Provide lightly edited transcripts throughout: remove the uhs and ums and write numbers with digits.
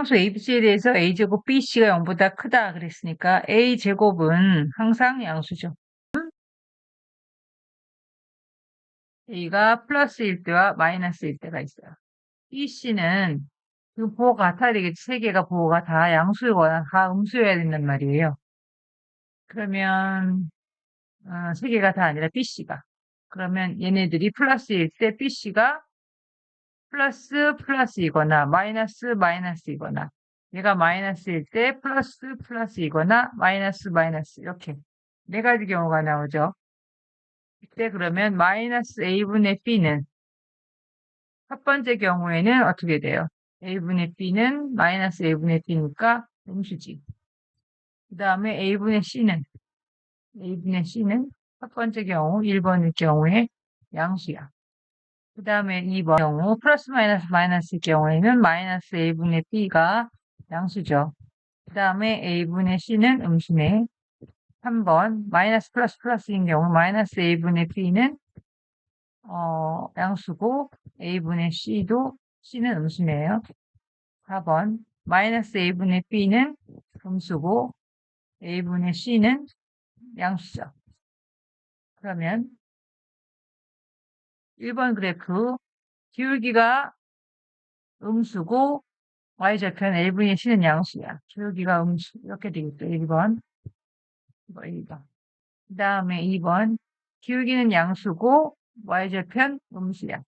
상수 ABC에 대해서 A제곱 BC가 0보다 크다 그랬으니까 A제곱은 항상 양수죠. A가 플러스일 때와 마이너스일 때가 있어요. BC는 그 부호가 같아야 되겠지. 세 개가 부호가 다 양수이거나 다 음수여야 된단 말이에요. 그러면 세 개가 다 아니라 BC가. 그러면 얘네들이 플러스일 때 BC가 플러스이거나 마이너스이거나 얘가 마이너스일 때 플러스이거나 마이너스 이렇게 네 가지 경우가 나오죠. 이때 그러면 마이너스 A분의 B는 첫 번째 경우에는 어떻게 돼요? A분의 B는 마이너스 A분의 B니까 음수지. 그 다음에 A분의 C는 첫 번째 경우 1번의 경우에 양수야. 그 다음에 2번 경우 플러스 마이너스일 경우에는 마이너스 A분의 B가 양수죠. 그 다음에 A분의 C는 음수네. 3번 마이너스 플러스인 경우 마이너스 A분의 B는 양수고 A분의 C는 음수네요. 4번 마이너스 A분의 B는 음수고 A분의 C는 양수죠. 그러면 1번 그래프 기울기가 음수고 y절편 A분의 C는 양수야. 기울기가 음수 이렇게 되겠죠. 1번. 이거 1번. 그 다음에 2번 기울기는 양수고 y절편 음수야.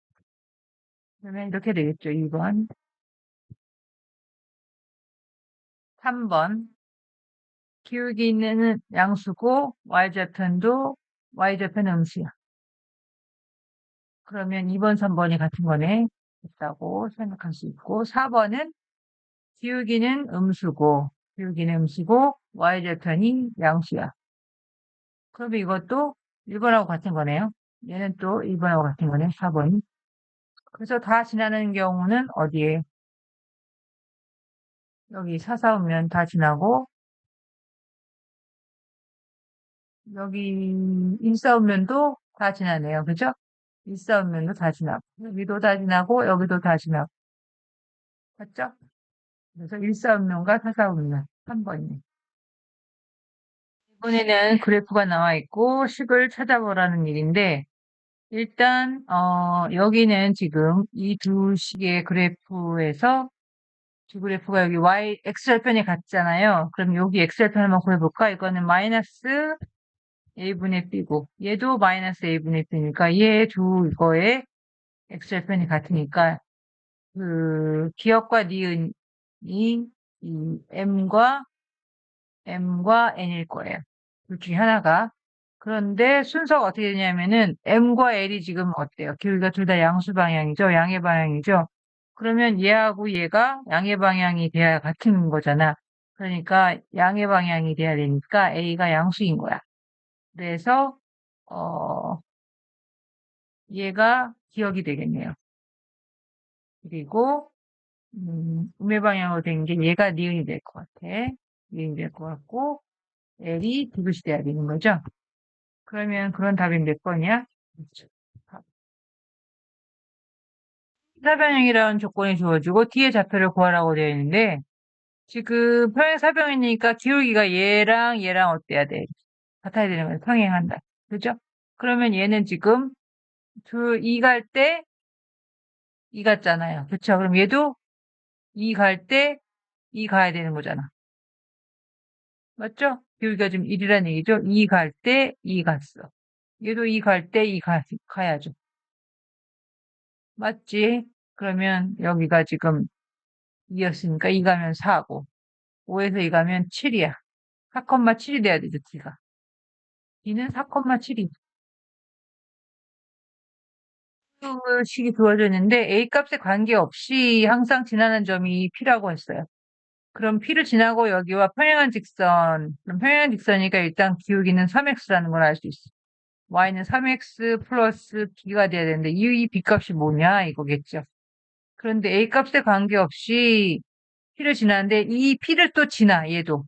그러면 이렇게 되겠죠. 2번. 3번 기울기는 양수고 y절편 음수야. 그러면 2번, 3번이 같은 거네. 됐다고 생각할 수 있고 4번은 기울기는 음수고 y절편이 양수야. 그러면 이것도 1번하고 같은 거네요. 얘는 또 1번하고 같은 거네. 4번이. 그래서 다 지나는 경우는 어디에? 여기 사사오면 다 지나고 여기 일사오면도 다 지나네요. 그죠? 일사오면도 다 지나고 여기도 다 지나고 여기도 다 지나고 맞죠? 그래서 일사오면과 사사오면 3번이네. 이번에는 그래프가 나와 있고 식을 찾아보라는 얘기인데 일단 여기는 지금 이 두 식의 그래프에서 두 그래프가 여기 x절편이 같잖아요. 그럼 여기 x절편 한번 구해볼까? 이거는 마이너스 a분의 b고 얘도 마이너스 a분의 b니까 얘 두 이거의 x절편이 같으니까 그 기억과 니은이 이 m과 n일 거예요. 둘 중에 하나가. 그런데 순서가 어떻게 되냐면은 m과 l이 지금 어때요? 기울기가 둘 다 양수 방향이죠? 양의 방향이죠? 그러면 얘하고 얘가 양의 방향이 돼야 같은 거잖아. 그러니까 양의 방향이 돼야 되니까 a가 양수인 거야. 그래서 얘가 기억이 되겠네요. 그리고 음의 방향으로 된 게 얘가 니은이 될 것 같아. 니은이 될 것 같고 l이 디귿이 돼야 되는 거죠. 그러면 그런 답이 몇 번이야? 사변형이라는 조건이 주어지고 뒤에 좌표를 구하라고 되어 있는데 지금 평행사변이니까 기울기가 얘랑 어때야 돼? 같아야 되는 거예요. 평행한다. 그죠? 그러면 얘는 지금 2 갈 때 2 같잖아요. 그쵸? 그럼 얘도 2 갈 때 2 가야 되는 거잖아. 맞죠? 기울기가 지금 1이라는 얘기죠? 2 갈 때 2 갔어. 얘도 2 갈 때 2 가야죠. 맞지? 그러면 여기가 지금 2였으니까 2 가면 4고 5에서 2 가면 7이야. 4,7이 돼야 되죠, D가. D는 4,7이. 그 식이 주어져 있는데 A 값에 관계없이 항상 지나는 점이 P라고 했어요. 그럼 P를 지나고 여기와 평행한 직선, 그럼 평행한 직선이니까 일단 기울기는 3x라는 걸 알 수 있어. y는 3x 플러스 b가 돼야 되는데 이 b값이 뭐냐 이거겠죠. 그런데 A 값에 관계없이 P를 지나는데 이 P를 또 지나 얘도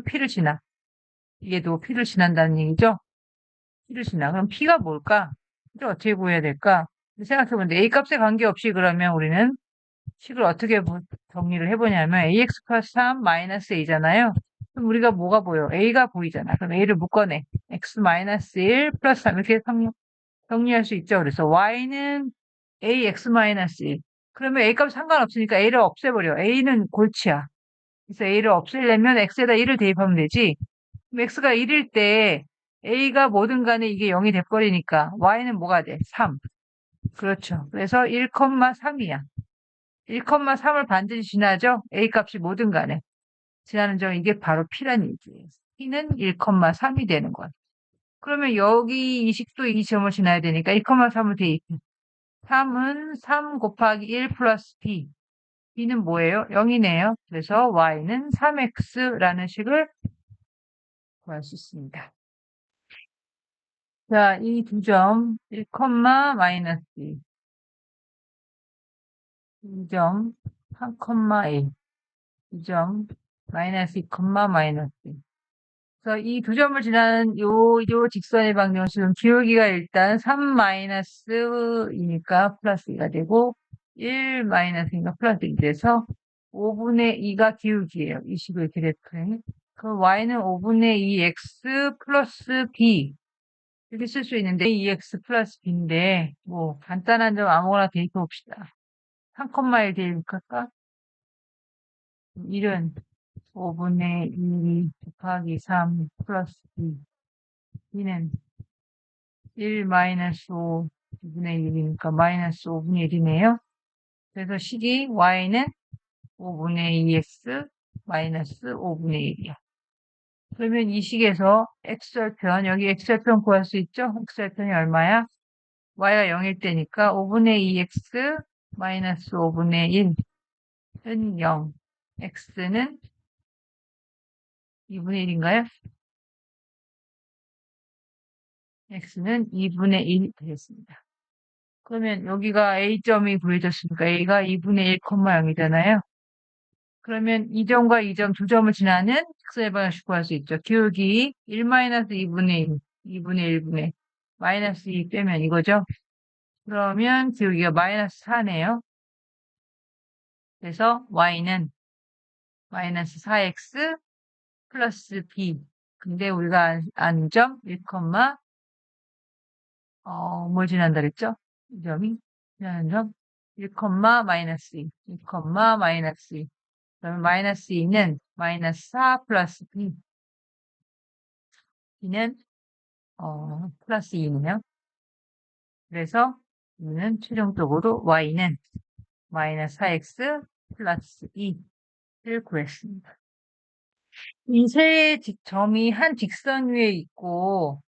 P를 지나 얘도 P를 지난다는 얘기죠. P를 지나. 그럼 P가 뭘까? P를 어떻게 구해야 될까? 생각해보는데 A 값에 관계없이 그러면 우리는 식을 어떻게 정리를 해보냐면 ax 플러스 3 마이너스 a잖아요. 그럼 우리가 뭐가 보여? a가 보이잖아. 그럼 a를 묶어내. x 마이너스 1 플러스 3 이렇게 정리할 수 있죠. 그래서 y는 ax 마이너스 1. 그러면 a 값 상관없으니까 a를 없애버려. a는 골치야. 그래서 a를 없애려면 x에다 1을 대입하면 되지. 그럼 x가 1일 때 a가 뭐든 간에 이게 0이 돼버리니까 y는 뭐가 돼? 3. 그렇죠. 그래서 1,3이야. 1,3을 반드시 지나죠? A 값이 뭐든 간에. 지나는 점, 이게 바로 P란 얘기예요. P는 1,3이 되는 거야. 그러면 여기 이 식도 이 점을 지나야 되니까 1,3을 대입해. 3은 3 곱하기 1 플러스 B. B는 뭐예요? 0이네요. 그래서 Y는 3X라는 식을 구할 수 있습니다. 자, 이 두 점, 1, 마이너스 2. 2점, 3,1. 2점, 마이너스 2, 마이너스 2. 그래서 이 두 점을 지나는 요 직선의 방정식은 기울기가 일단 3-2니까 플러스 2가 되고 1-2니까 플러스 2 돼서 5분의 2가 기울기예요. 이 식의 그래프에. 그 y는 5분의 2x 플러스 b 이렇게 쓸 수 있는데 2x 플러스 b인데 뭐 간단한 점 아무거나 대입해 봅시다. 3,1 대입할까? 1은 5분의 2 곱하기 3 플러스 2. 2는 1 마이너스 5, 2분의 1이니까 마이너스 5분의 1이네요. 그래서 식이 y는 5분의 2x 마이너스 5분의 1이야. 그러면 이 식에서 x절편, 여기 x절편 구할 수 있죠? x절편이 얼마야? y가 0일 때니까 5분의 2x 마이너스 5분의 1은 0. x는 2분의 1인가요? x는 2분의 1이 되겠습니다. 그러면 여기가 a점이 구해졌으니까 a가 2분의 1, 0이잖아요. 그러면 이 점과 이 점 두 점을 지나는 x의 방정식 구할 수 있죠. 기울기 1-2분의 1, 2분의 1분의 마이너스 2 빼면 이거죠. 그러면 기울기가 마이너스 4네요. 그래서 y는 마이너스 4x 플러스 b. 근데 우리가 아는 점 1, 뭘 지난다 그랬죠? 이 점이 지나는 점 1, 마이너스 2, 1, 마이너스 2. 그러면 마이너스 2는 마이너스 4 플러스 b. b는 플러스 2네요. 그래서 이는 최종적으로 y는 마이너스 4x 플러스 2를 구했습니다. 이 세 점이 한 직선 위에 있고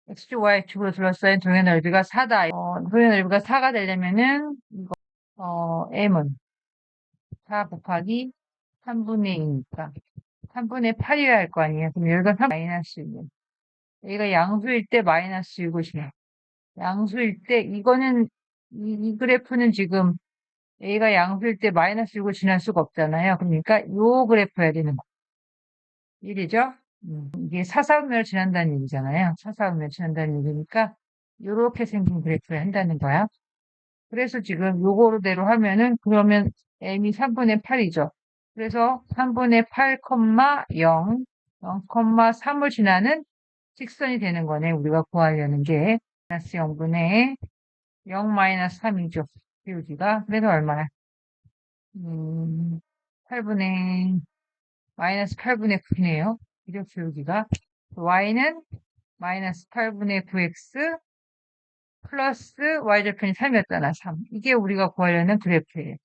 x축, y축으로 둘러싸인 동의 넓이가 4다. 동의 넓이가 4가 되려면은 이거 m은 4 곱하기 3분의 2니까 3분의 8이어야 할 거 아니에요. 그럼 여기가 3 마이너스 6. 여기가 양수일 때 마이너스 6이시네. 양수일 때 이거는 이 그래프는 지금 A가 양수일 때 마이너스 6을 지날 수가 없잖아요. 그러니까 요 그래프 해야 되는 거. 1이죠? 이게 사사분면을 지난다는 얘기잖아요. 사사분면을 지난다는 얘기니까 요렇게 생긴 그래프를 한다는 거야. 그래서 지금 요거대로 하면은 그러면 m이 3분의 8이죠. 그래서 3분의 8, 0, 0,3을 지나는 직선이 되는 거네. 우리가 구하려는 게 마이너스 0분의 0 마이너스 3이죠. 기울기가. 그래서 얼마나? 8분의 마이너스 8분의 9네요. 이력 기울기가. y는 마이너스 8분의 9x 플러스 y절편이 3이었잖아. 3. 이게 우리가 구하려는 그래프예요.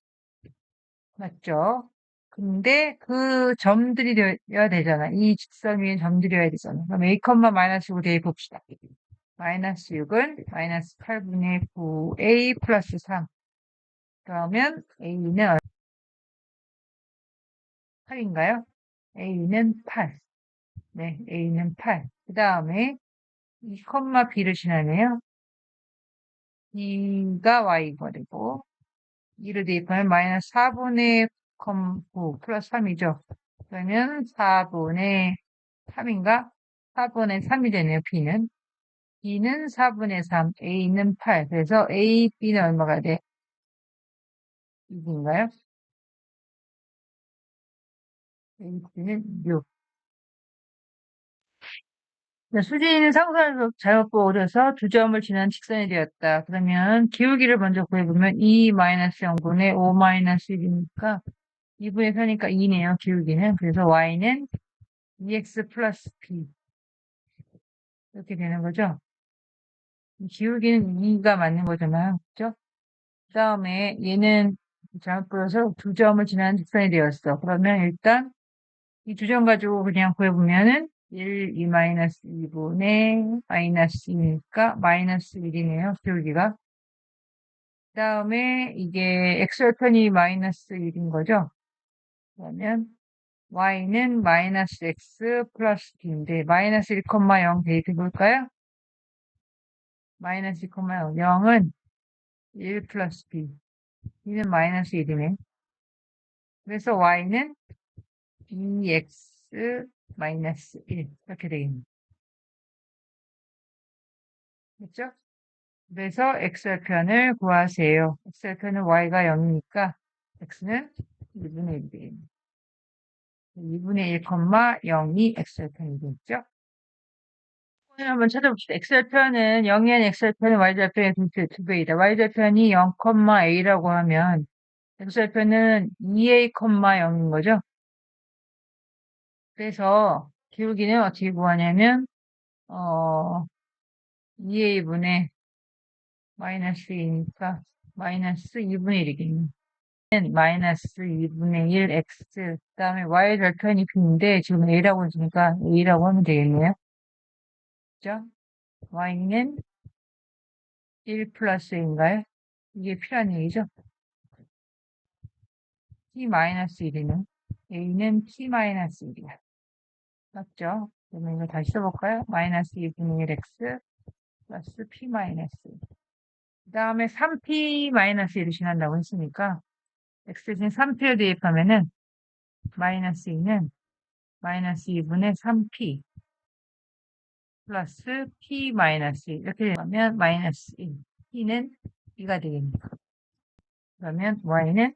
맞죠? 근데 그 점들이 되어야 되잖아. 이 직선 위에 점들이어야 되잖아. 그럼 a, 마이너스 6을 대입합시다. 마이너스 6은 마이너스 8분의 9a 플러스 3. 그러면 a는 8인가요? a는 8. 네, a는 8. 그 다음에 2, b를 지나네요. 2가 y가 되고 2를 대입하면 마이너스 4분의 9 플러스 3이죠. 그러면 4분의 3인가? 4분의 3이 되네요. b는. b는 4분의 3, a는 8. 그래서 a, b는 얼마가 돼? 6인가요? H는 6. 수진이는 상수를 잘못 보고서 두 점을 지난 직선이 되었다. 그러면 기울기를 먼저 구해보면 2-0분의 5-1이니까 2분의 4니까 2네요. 기울기는. 그래서 y는 2x 플러스 b 이렇게 되는 거죠. 기울기는 2가 맞는 거잖아요. 그죠? 그 다음에 얘는 잘못 보여서 두 점을 지나는 직선이 되었어. 그러면 일단 이 두 점 가지고 그냥 구해보면은 1, 2 마이너스 2분의 마이너스 2니까 마이너스 1이네요. 기울기가. 그 다음에 이게 x절편이 마이너스 1인 거죠. 그러면 y는 마이너스 x 플러스 b인데 마이너스 1,0 대입해 볼까요? 마이너스 1,0. 0은 1 플러스 b. b는 마이너스 1이네. 그래서 y는 2x 마이너스 1 이렇게 되겠네요. 그렇죠? 그래서 x절편을 구하세요. x절편은 y가 0이니까 x는 2분의 1이 되겠네요. 2분의 1, 0이 x절편이겠죠? 오늘 한번 찾아봅시다. x절편은 0이 아닌 x절편은 y절편의 두 배이다. y절편이 0, a라고 하면 x절편은 2a, 0인 거죠. 그래서 기울기는 어떻게 구하냐면 2a분의 마이너스 2니까 마이너스 2분의 1이겠네요. 마이너스 2분의 1 x 그 다음에 y절편이 b인데 지금 a라고 했으니까 a라고 하면 되겠네요. 그죠? y는 1 플러스 a인가요? 이게 필요한 얘기죠? p 마이너스 1이는 a는 p 마이너스 1이야. 맞죠? 그러면 이거 다시 써볼까요? 마이너스 2분의 1 x 플러스 p 마이너스 1. 그 다음에 3p 마이너스 1을 지난다고 했으니까 x 대신 3p를 대입하면은 마이너스 2는 마이너스 2분의 3p 플러스 p 마이너스 1 이렇게 되면 마이너스 1 p는 2가 되겠네요. 그러면 y는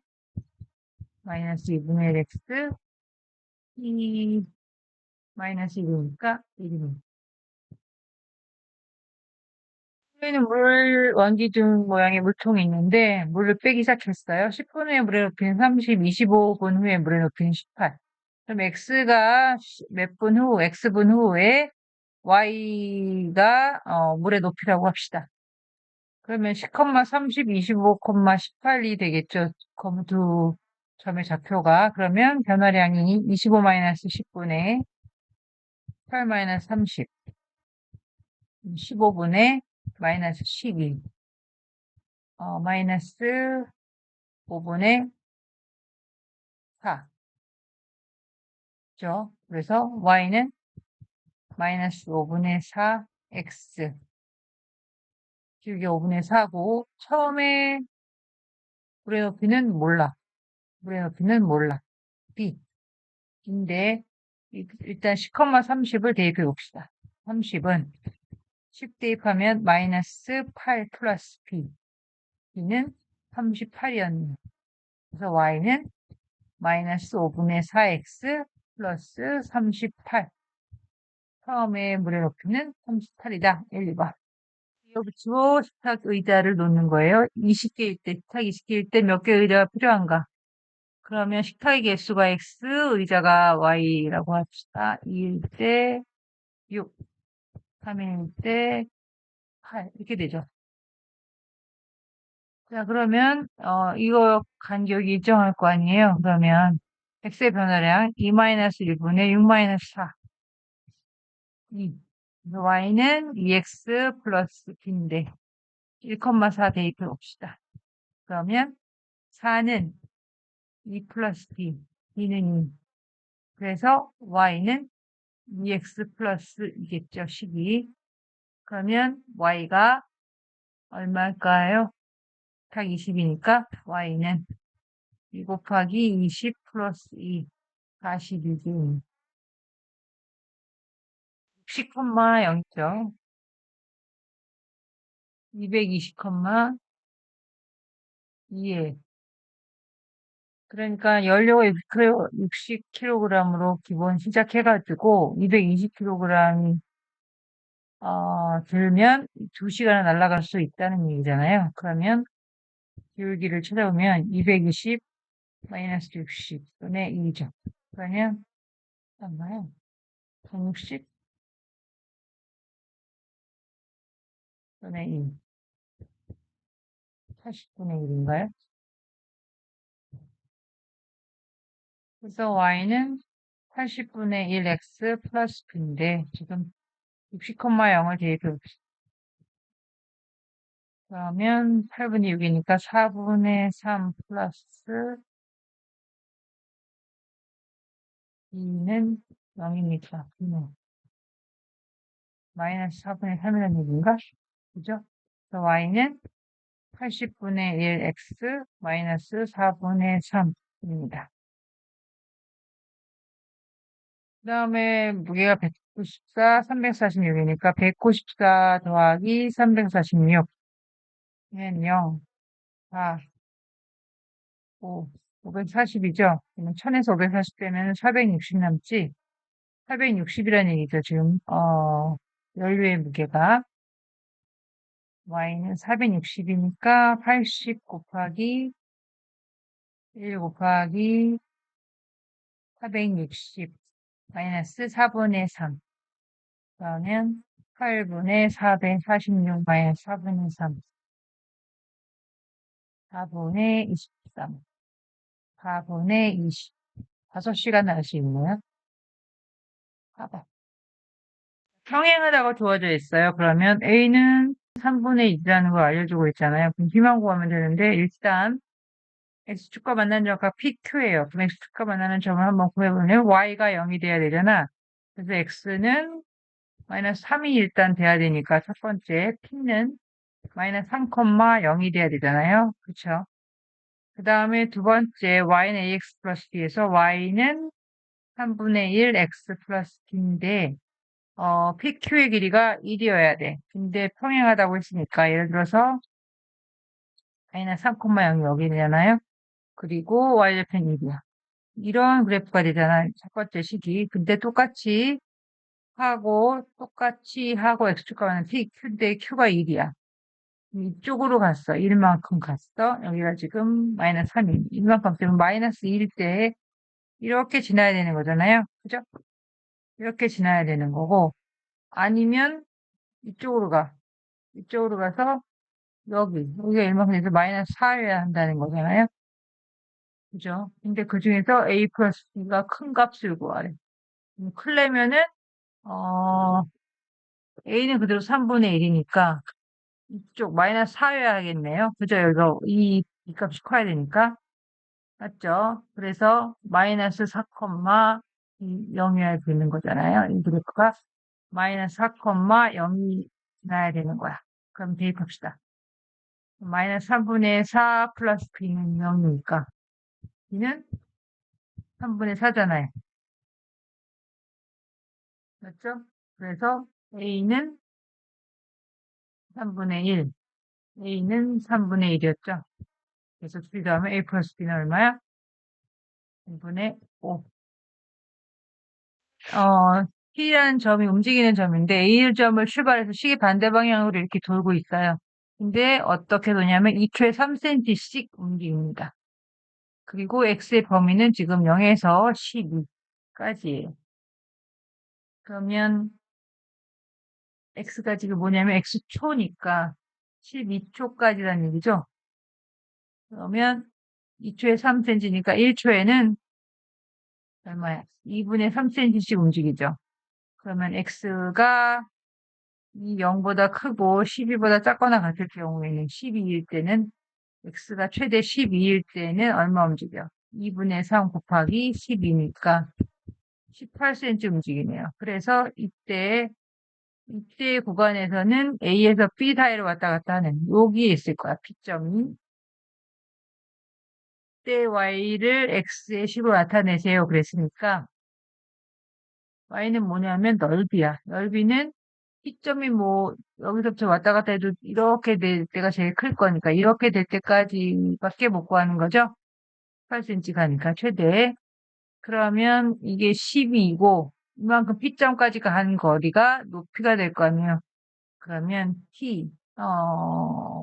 마이너스 2분의 1 x p 마이너스 1이니까 1입니다. 여기는 물 원기둥 모양의 물통이 있는데 물을 빼기 시작했어요. 10분 후에 물의 높이는 30, 25분 후에 물의 높이는 18. 그럼 x가 몇 분 후, x분 후에 y가 물의 높이라고 합시다. 그러면 10, 30, 25, 18이 되겠죠. 두 점의 좌표가. 그러면 변화량이 25-10분의 8-30, 15분의 마이너스 12, 마이너스 5분의 4. 죠? 그래서 y는 마이너스 5분의 4 x 길게 5분의 4고 처음에 물의 높이는 몰라. 물의 높이는 몰라. b인데 일단 10, 30을 대입해 봅시다. 30은 10 대입하면 마이너스 8 플러스 b는 38이었네요. 그래서 y는 마이너스 5분의 4x 플러스 38. 처음에 물의 높이는 38이다. 1, 2번. 붙이고 식탁 의자를 놓는 거예요. 20개일 때, 식탁 20개일 때 몇 개의 의자가 필요한가? 그러면 식탁의 개수가 x, 의자가 y라고 합시다. 2일 때 6, 3일 때 8 이렇게 되죠. 자, 그러면 이거 간격이 일정할 거 아니에요. 그러면 x의 변화량 2-1분의 6-4 2. y는 2x 플러스 b인데 1,4 대입해 봅시다. 그러면 4는 2 플러스 b, b는 2. 그래서 y는 2x 플러스 이겠죠. 12. 그러면 y가 얼마일까요? 딱 20이니까 y는 2 곱하기 20 플러스 2, 42지. 60,0죠. 220, 2에 그러니까 연료가 60kg으로 기본 시작해가지고 220kg이 들면 2시간을 날아갈 수 있다는 얘기잖아요. 그러면 기울기를 찾아보면 220 마이너스 60분의 2죠. 그러면 얼마요? 160분의 2. 80분의 1인가요? 그래서 y는 80분의 1x 플러스 b인데 지금 60,0을 대입해 봅시다. 그러면 8분의 6이니까 4분의 3 플러스 2는 0이니까 마이너스 4분의 3이라는 얘기인가? 그죠? 그래서 y는 80분의 1x 마이너스 4분의 3입니다. 그 다음에 무게가 194, 346이니까 194 더하기 346은 0, 4, 5, 540이죠? 그러면 1000에서 540 빼면 460 남지? 460이라는 얘기죠, 지금, 연료의 무게가. y는 460이니까 80 곱하기 1 곱하기 460 마이너스 4분의 3. 그러면 8분의 446 마이너스 4분의 3. 4분의 23. 4분의 20. 5시간 할 수 있네요. 봐봐. 평행하다고 주어져 있어요. 그러면 A는 3분의 2라는 걸 알려주고 있잖아요. 그럼 B만 구하면 되는데, 일단, X축과 만나는 점과 PQ예요. 그럼 X축과 만나는 점을 한번 구해보면 Y가 0이 돼야 되잖아. 그래서 X는 마이너스 3이 일단 돼야 되니까 첫 번째 P는 마이너스 3,0이 돼야 되잖아요. 그쵸? 그 다음에 두 번째 Y는 AX 플러스 B에서 Y는 3분의 1 X 플러스 B인데 PQ의 길이가 1이어야 돼. 근데 평행하다고 했으니까 예를 들어서 마이너스 3,0이 여기 되잖아요. 그리고 y좌편 1이야. 이런 그래프가 되잖아. 첫 번째 식이. 근데 똑같이 하고 x축과는 PQ인데 Q가 1이야. 이쪽으로 갔어. 1만큼 갔어. 여기가 지금 마이너스 3이. 1만큼 되면 마이너스 1일 때 이렇게 지나야 되는 거잖아요. 그죠? 이렇게 지나야 되는 거고. 아니면 이쪽으로 가. 이쪽으로 가서 여기가 얼마큼 돼서 마이너스 4여야 한다는 거잖아요. 그죠? 근데 그 중에서 a 플러스 b가 큰 값을 구하래. 크려면은, 어, a는 그대로 3분의 1이니까 이쪽 마이너스 4여야 하겠네요. 그죠? 여기서 이 값이 커야 되니까. 맞죠? 그래서 마이너스 4, 0이어야 되는 거잖아요. 이 그래프가 마이너스 4, 0이 나야 되는 거야. 그럼 대입합시다. 마이너스 3분의 4 플러스 b는 0이니까 b는 3분의 4잖아요. 맞죠? 그래서 a는 3분의 1, a는 3분의 1이었죠. 그래서 비교하면 a 플러스 b는 얼마야? 3분의 5. P라는 점이 움직이는 점인데 A 점을 출발해서 시계 반대 방향으로 이렇게 돌고 있어요. 근데 어떻게 도냐면 2초에 3cm씩 움직입니다. 그리고 X의 범위는 지금 0에서 12까지예요. 그러면 X가 지금 뭐냐면 X초니까 12초까지라는 얘기죠. 그러면 2초에 3cm니까 1초에는 얼마야? 2분의 3cm씩 움직이죠. 그러면 X가 이 0보다 크고 12보다 작거나 같을 경우에는 12일 때는 X가 최대 12일 때는 얼마 움직여? 2분의 3 곱하기 12니까 18cm 움직이네요. 그래서 이때 구간에서는 A에서 B 사이로 왔다 갔다 하는 여기에 있을 거야. P점이. 이때 Y를 X의 식으로 나타내세요. 그랬으니까 Y는 뭐냐면 넓이야. 넓이는 P점이 뭐 여기서부터 왔다 갔다 해도 이렇게 될 때가 제일 클 거니까 이렇게 될 때까지밖에 못 구하는 거죠. 18cm 가니까 최대. 그러면 이게 12이고 이만큼 P점까지 간 거리가 높이가 될 거 아니에요. 그러면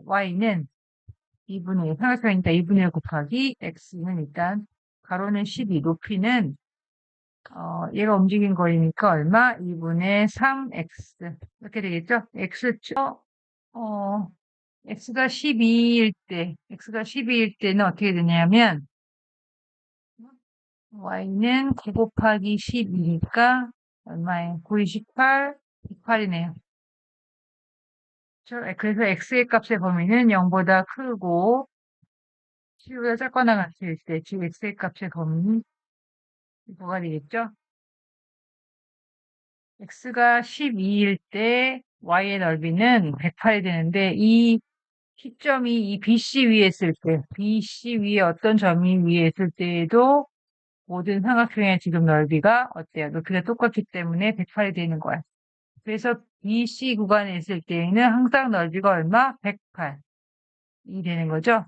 y는 2분의 1, 삼각형이니까 2분의 1 곱하기 x는 일단 가로는 12, 높이는 얘가 움직인 거리니까 얼마? 2분의 3x 이렇게 되겠죠? 어, x가 12일 때는 어떻게 되냐면 y는 9 곱하기 12니까 얼마예요? 9, 28, 28이네요. 그래서 x의 값의 범위는 0보다 크고 7보다 작거나 같을 때, 즉 x의 값의 범위 뭐가 되겠죠? x가 12일 때 y의 넓이는 108이 되는데 이 시점이 이 BC 위에 있을 때, BC 위에 어떤 점이 위에 있을 때에도 모든 삼각형의 지금 넓이가 어때요? 높이가 똑같기 때문에 108이 되는 거야. 그래서 BC 구간에 있을 때에는 항상 넓이가 얼마? 108이 되는 거죠.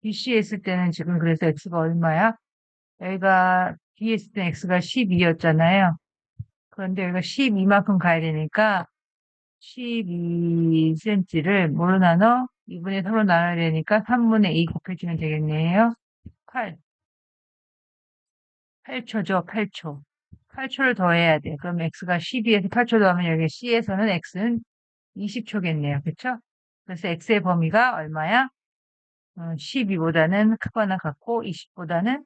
BC에 있을 때는 지금 그래서 x가 얼마야? 여기가 B에 있을 때 x가 12였잖아요. 그런데 여기가 12만큼 가야 되니까 12cm를 뭐로 나눠? 2분의 3로 나눠야 되니까 3분의 2 곱해주면 되겠네요. 8. 8초죠, 8초. 8초를 더해야 돼. 그럼 x가 12에서 8초 더하면 여기 C에서는 x는 20초겠네요. 그쵸? 그래서 x의 범위가 얼마야? 12보다는 크거나 같고 20보다는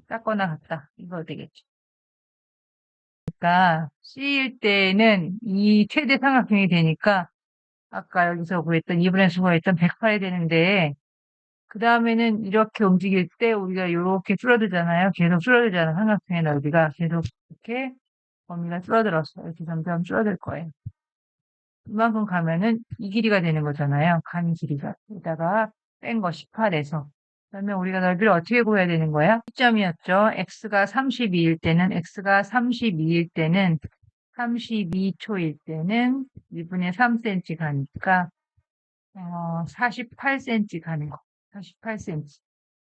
작거나 같다. 이거 되겠죠. 그러니까 C일 때는 이 최대 삼각형이 되니까 아까 여기서 구했던 이분의 수가 있던 108이 되는데 그 다음에는 이렇게 움직일 때 우리가 이렇게 줄어들잖아요. 계속 줄어들잖아요. 삼각형의 넓이가 계속 이렇게 범위가 줄어들었어요. 이렇게 점점 줄어들 거예요. 이만큼 가면은 이 길이가 되는 거잖아요. 간 길이가. 여기다가 뺀 거 18에서. 그러면 우리가 넓이를 어떻게 구해야 되는 거야? 시점이었죠. x가 32일 때는 32초일 때는 1분의 3cm 가니까 48cm 가는 거. 48cm.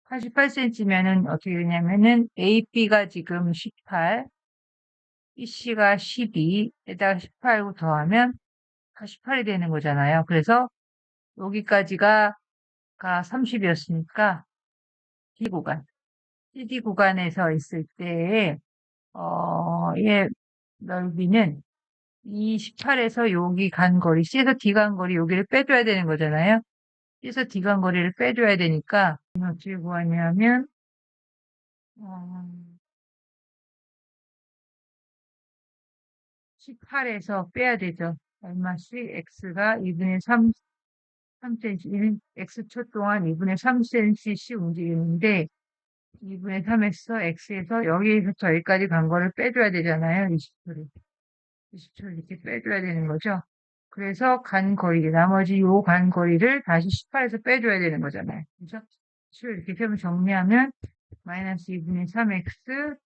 48cm면은 어떻게 되냐면은 AB가 지금 18, BC가 12에다가 18고 더하면 48이 되는 거잖아요. 그래서 여기까지가 30이었으니까 D 구간. CD 구간에서 있을 때의 얘 넓이는 이 18에서 여기 간 거리, C에서 D 간 거리 여기를 빼줘야 되는 거잖아요. C에서 D 간 거리를 빼줘야 되니까 어떻게 구하냐면 18에서 빼야 되죠. 얼마씩 x가 2분의 3cm, x초 동안 2분의 3cm씩 움직이는데 2분의 3에서 x에서 여기부터 여기까지 간 거를 빼줘야 되잖아요. 20초를. 20초를 이렇게 빼줘야 되는 거죠. 그래서 간 거리, 나머지 요 간 거리를 다시 18에서 빼줘야 되는 거잖아요. 그죠? 이렇게 되면 정리하면 마이너스 2분의 3x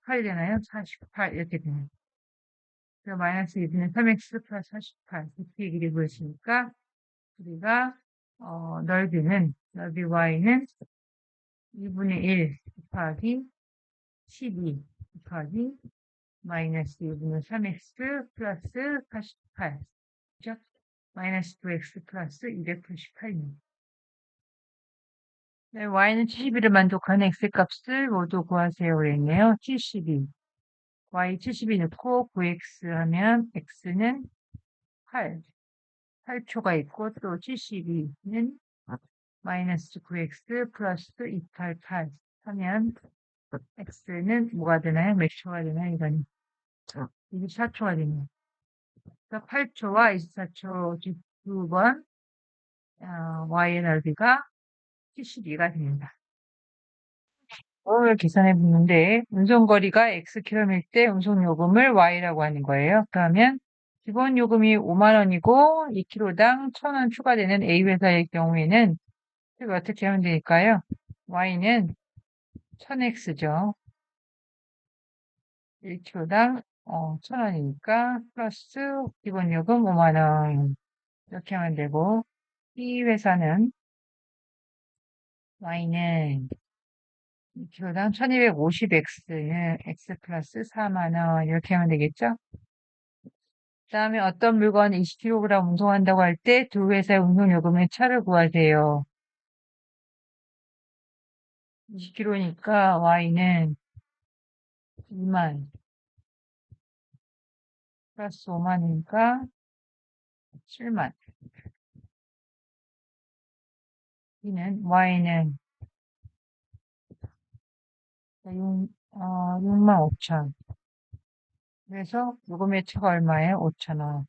8이 되나요? 48 이렇게 되는 그래서 마이너스 2분의 3x 플러스 48 이렇게 길이 보였으니까 우리가 넓이 y는 2분의 1 곱하기 12 곱하기 마이너스 2분의 3x 플러스 48 그죠? 마이너스 2x 플러스 288입니다. 네, y는 72를 만족하는 x값을 모두 구하세요 그랬네요. 72 y 72 넣고 9x 하면 x는 8 8초가 있고 또 72는 마이너스 9x 플러스 288 하면 x는 뭐가 되나요? 몇 초가 되나요? 이건 24초가 되네요. 그래서 8초와 24초 두 번 y의 넓이가 72가 됩니다. 이걸 계산해 보는데 운송거리가 xkm일 때 운송요금을 y라고 하는 거예요. 그러면 기본 요금이 5만 원이고 2km당 1,000원 추가되는 A 회사의 경우에는 어떻게 하면 될까요? y는 1000x죠. 1kg당 1,000원이니까 플러스 기본 요금 5만 원 이렇게 하면 되고 이 회사는 y는 2kg당 1250X는 X 플러스 4만원. 이렇게 하면 되겠죠? 그 다음에 어떤 물건 20kg 운송한다고 할 때 두 회사의 운송요금의 차를 구하세요. 20kg니까 Y는 2만 플러스 5만이니까 7만. Y는 6만 5천. 그래서 요금의 차가 얼마예요? 5천원.